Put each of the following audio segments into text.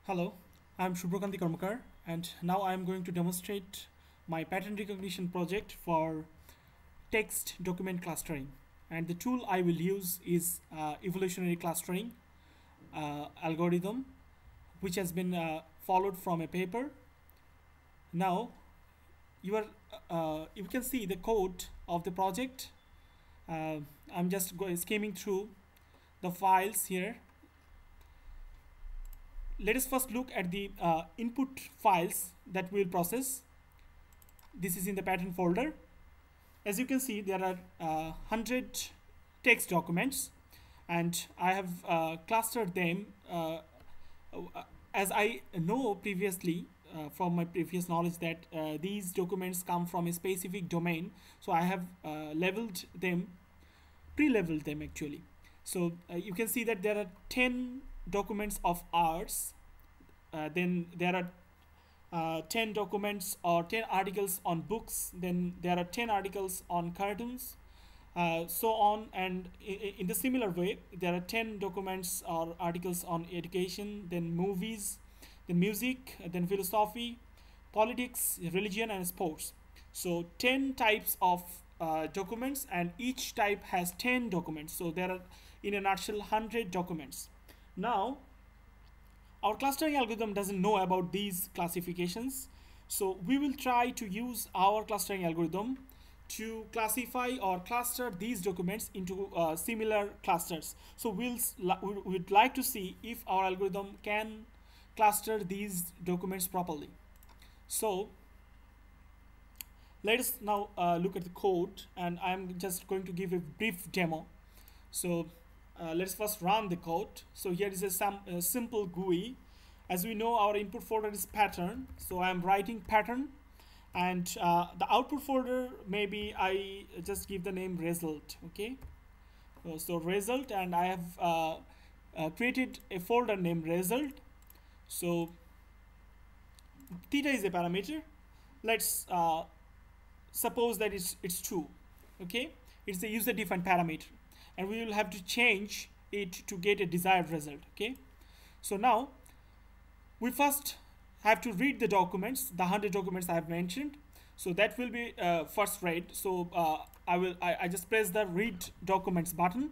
Hello, I'm Shubhrakanti Karmakar, and now I'm going to demonstrate my pattern recognition project for text document clustering. And the tool I will use is evolutionary clustering algorithm, which has been followed from a paper. Now, you can see the code of the project. Uh, I'm just skimming through the files here. Let us first look at the input files that we'll process. This is in the pattern folder. As you can see, there are 100 text documents, and I have clustered them as I know previously from my previous knowledge that these documents come from a specific domain. So I have leveled them, pre-leveled them actually. So you can see that there are 10 documents of arts. Then there are 10 documents or 10 articles on books, then there are 10 articles on cartoons, so on, and in the similar way there are 10 documents or articles on education, then movies, then music, then philosophy, politics, religion, and sports. So 10 types of documents, and each type has 10 documents, so there are in a nutshell 100 documents. Now our clustering algorithm doesn't know about these classifications, so we will try to use our clustering algorithm to classify or cluster these documents into similar clusters. So we'd like to see if our algorithm can cluster these documents properly. So let us now look at the code, and I'm just going to give a brief demo. So let's first run the code. So here is a simple GUI. As we know, our input folder is pattern, so I'm writing pattern, and the output folder, maybe I just give the name result. Okay, so result, and I have created a folder named result. So theta is a parameter. Let's suppose that it's true. Okay, it's a user defined parameter, and we will have to change it to get a desired result. Okay, so now we first have to read the documents, the 100 documents I have mentioned. So that will be first read. So I just press the read documents button.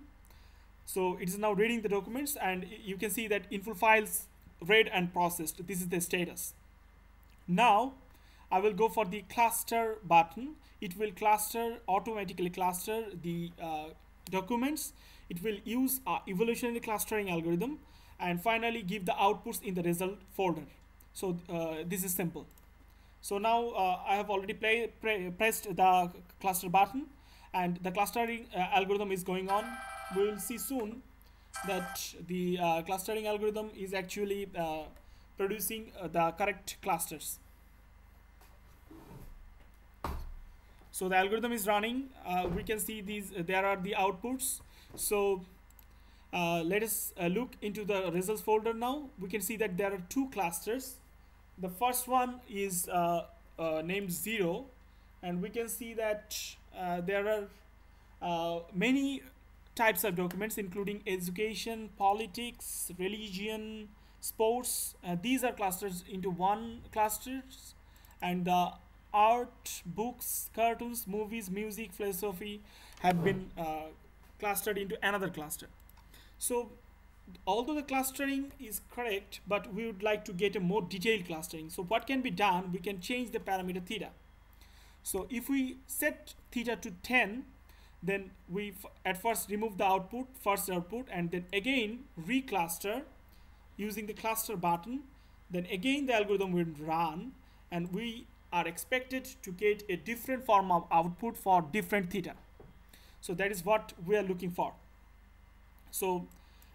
So it is now reading the documents, and you can see that info files read and processed. This is the status. Now I will go for the cluster button. It will automatically cluster the documents. It will use evolutionary clustering algorithm, and finally give the outputs in the result folder. So this is simple. So now I have already pressed the cluster button, and the clustering algorithm is going on. We will see soon that the clustering algorithm is actually producing the correct clusters. So the algorithm is running. We can see these. There are the outputs. So let us look into the results folder now. We can see that there are two clusters. The first one is named 0, and we can see that there are many types of documents, including education, politics, religion, sports. These are clusters into one clusters, and the art, books, cartoons, movies, music, philosophy have been clustered into another cluster. So although the clustering is correct, but we would like to get a more detailed clustering. So what can be done? We can change the parameter theta. So if we set theta to 10, then we at first remove the first output, and then again recluster using the cluster button. Then again the algorithm will run, and we are expected to get a different form of output for different theta. So that is what we are looking for. So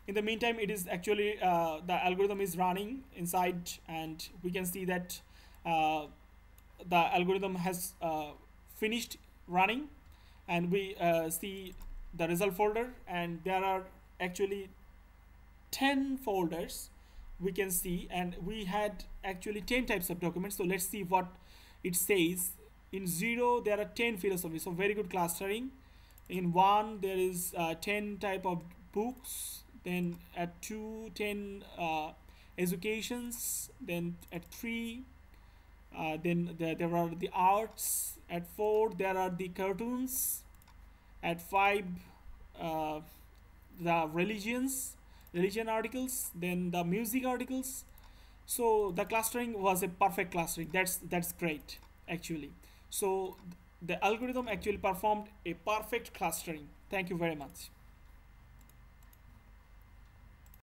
in the meantime, it is actually the algorithm is running inside, and we can see that the algorithm has finished running, and we see the result folder, and there are actually 10 folders we can see, and we had actually 10 types of documents. So let's see what it says. In 0 there are 10 philosophies, so very good clustering. In 1 there is 10 type of books, then at 2 10 educations. Then at 3, there are the arts. At 4, there are the cartoons. At 5, uh, the religion articles. Then the music articles. So the clustering was a perfect clustering. That's great actually. So the algorithm actually performed a perfect clustering. Thank you very much.